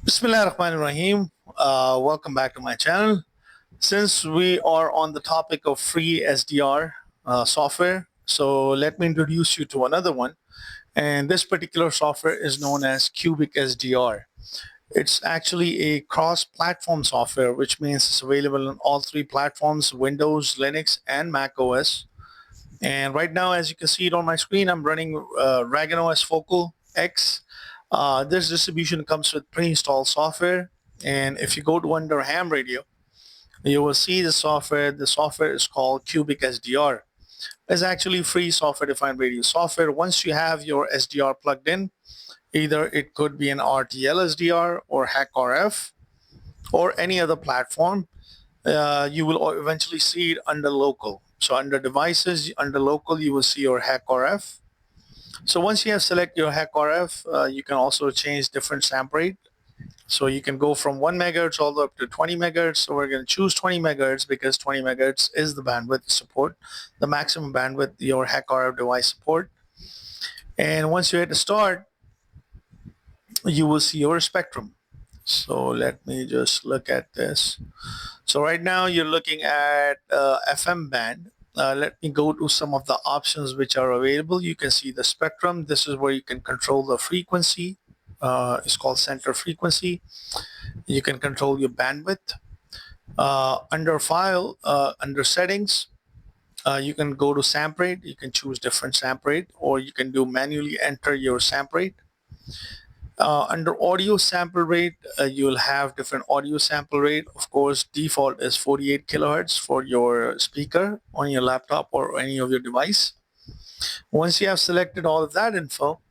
Bismillahirrahmanirrahim. Welcome back to my channel. Since we are on the topic of free SDR software, so let me introduce you to another one. And this particular software is known as Cubic SDR. It's actually a cross-platform software, which means it's available on all three platforms: Windows, Linux, and macOS. And right now, as you can see it on my screen, I'm running RagonOS Focal X. This distribution comes with pre-installed software. And if you go to under ham radio, you will see the software. The software is called Cubic SDR. It's actually free software-defined radio software. Once you have your SDR plugged in, either it could be an RTL-SDR or HackRF or any other platform, you will eventually see it under local. So under devices, under local, you will see your HackRF. So once you have select your HackRF, you can also change different sample rate. So you can go from 1 megahertz all the way up to 20 megahertz. So we're going to choose 20 megahertz because 20 megahertz is the bandwidth support, the maximum bandwidth your HackRF device support. And once you hit the start, you will see your spectrum. So let me just look at this. So right now you're looking at FM band. Let me go to some of the options which are available. You can see the spectrum. This is where you can control the frequency. It's called center frequency. You can control your bandwidth. Under file, under settings, you can go to sample rate. You can choose different sample rate, or you can do manually enter your sample rate. Under audio sample rate, you'll have different audio sample rate. Of course, default is 48 kilohertz for your speaker on your laptop or any of your device. Once you have selected all of that info,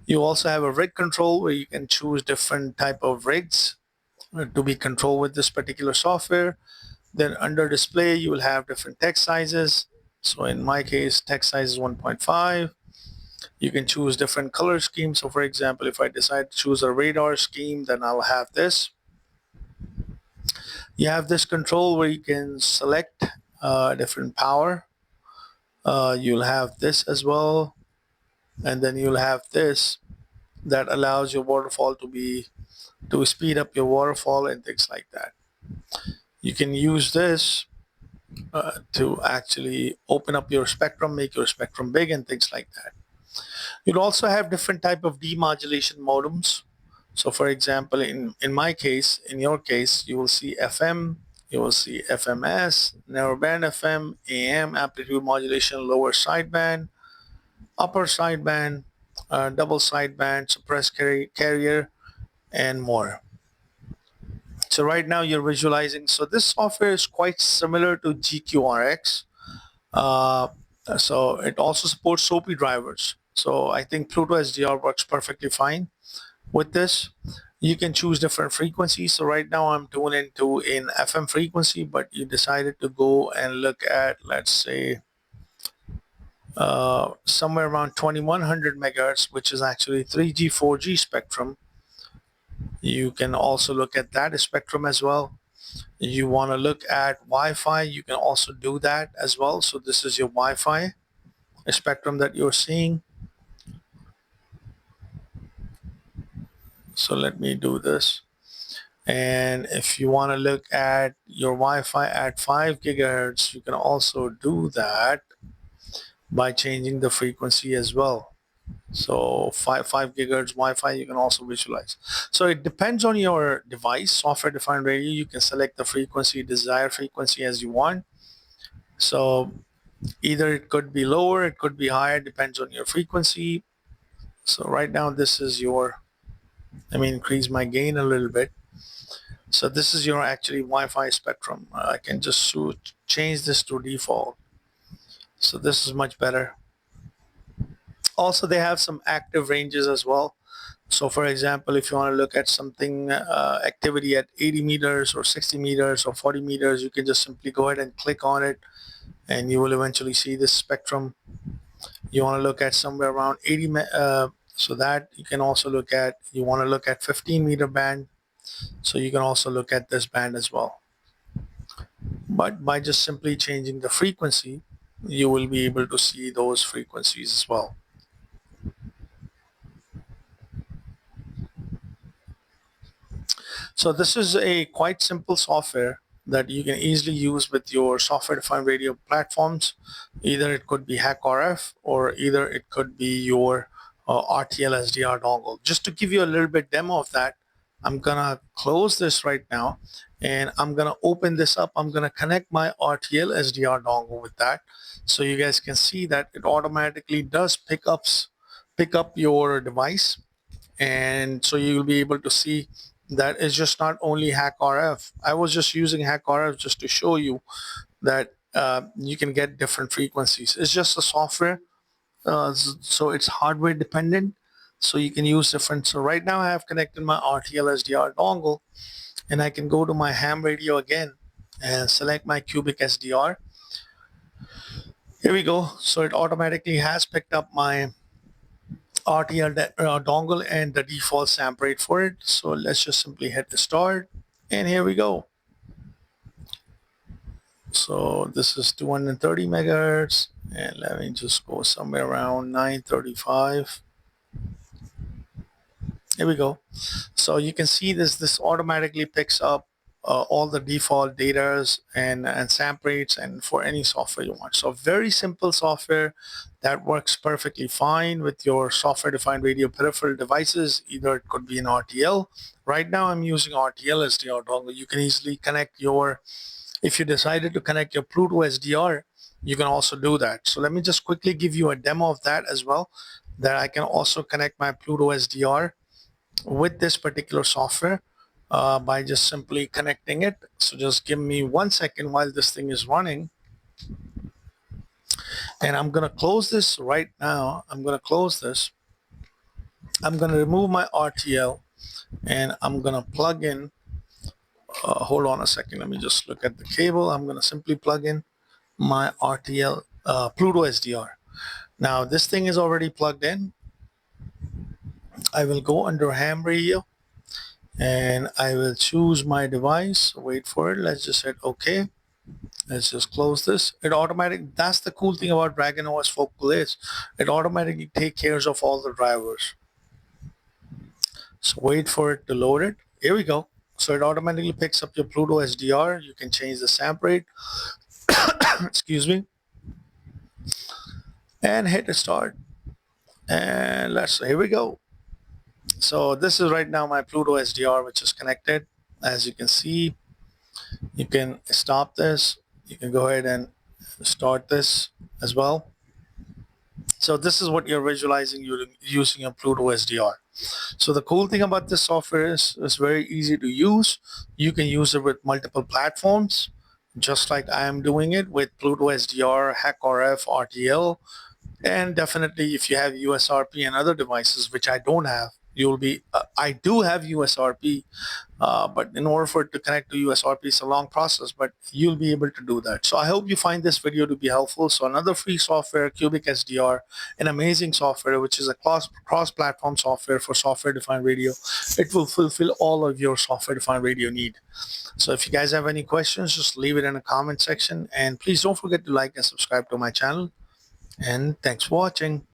you also have a rig control where you can choose different type of rigs to be controlled with this particular software. Then under display, you will have different text sizes. So in my case, text size is 1.5. You can choose different color schemes. So for example, if I decide to choose a radar scheme, then I'll have this. You have this control where you can select different power. You'll have this as well. And then you'll have this that allows your waterfall to speed up your waterfall and things like that. You can use this to actually open up your spectrum, make your spectrum big and things like that. You'll also have different type of demodulation modems. So for example, in my case, in your case, you will see FM, you will see FMS, narrowband FM, AM, amplitude modulation, lower sideband, upper sideband, double sideband, suppressed carrier, and more. So right now you're visualizing. So this software is quite similar to GQRX. Uh, so it also supports SOAP drivers. So I think Pluto SDR works perfectly fine with this. You can choose different frequencies. So right now I'm tuned into in FM frequency, but you decided to go and look at, let's say, somewhere around 2100 megahertz, which is actually 3G, 4G spectrum. You can also look at that spectrum as well. You want to look at Wi-Fi, you can also do that as well. So this is your Wi-Fi spectrum that you're seeing. So let me do this. And if you want to look at your Wi-Fi at 5 gigahertz, you can also do that by changing the frequency as well. So 5 gigahertz Wi-Fi, you can also visualize. So it depends on your device, software defined radio. You can select the frequency, desired frequency as you want. So either it could be lower, it could be higher, depends on your frequency. So right now this is your, let me increase my gain a little bit. So this is your actually Wi-Fi spectrum. I can just change this to default. So this is much better. Also, they have some active ranges as well. So for example, if you want to look at something activity at 80 meters or 60 meters or 40 meters, you can just simply go ahead and click on it and you will eventually see this spectrum. You want to look at somewhere around 80, so that you can also look at, you want to look at 15 meter band. So you can also look at this band as well. But by just simply changing the frequency, you will be able to see those frequencies as well. So this is a quite simple software that you can easily use with your software-defined radio platforms. Either it could be HackRF or either it could be your RTL-SDR dongle. Just to give you a little bit demo of that, I'm gonna close this right now and I'm gonna open this up. I'm gonna connect my RTL-SDR dongle with that, so you guys can see that it automatically does pick up your device, and so you'll be able to see that it's just not only HackRF. I was just using HackRF just to show you that you can get different frequencies. It's just a software, so it's hardware dependent. So you can use different. So right now I have connected my RTL-SDR dongle, and I can go to my ham radio again and select my Cubic SDR. Here we go. So it automatically has picked up my RTL dongle and the default sample rate for it. So let's just simply hit the start, and here we go. So this is 230 megahertz, and let me just go somewhere around 935. Here we go. So you can see this automatically picks up all the default datas and sample rates and for any software you want. So very simple software that works perfectly fine with your software-defined radio peripheral devices. Either it could be an RTL. Right now I'm using RTL-SDR dongle. You can easily connect your, if you decided to connect your Pluto SDR, you can also do that. So let me just quickly give you a demo of that as well, that I can also connect my Pluto SDR with this particular software by just simply connecting it. So just give me 1 second while this thing is running, and I'm gonna close this right now. I'm gonna close this. I'm gonna remove my RTL and I'm gonna plug in, hold on a second, let me just look at the cable. I'm gonna simply plug in my RTL Pluto SDR. Now this thing is already plugged in. I will go under ham radio and I will choose my device. Wait for it. Let's just hit OK. Let's just close this. That's the cool thing about Dragon OS Focal is it automatically takes care of all the drivers. So wait for it to load it. Here we go. So it automatically picks up your Pluto SDR. You can change the sample rate. Excuse me. And hit start. And here we go. So this is right now my Pluto SDR, which is connected. As you can see, you can stop this. You can go ahead and start this as well. So this is what you're visualizing using a Pluto SDR. So the cool thing about this software is it's very easy to use. You can use it with multiple platforms, just like I am doing it with Pluto SDR, HackRF, RTL, and definitely if you have USRP and other devices, which I don't have, you'll be, I do have USRP, but in order for it to connect to USRP, it's a long process, but you'll be able to do that. So I hope you find this video to be helpful. So another free software, Cubic SDR, an amazing software, which is a cross-platform software for software-defined radio. It will fulfill all of your software-defined radio need. So if you guys have any questions, just leave it in the comment section. And please don't forget to like and subscribe to my channel. And thanks for watching.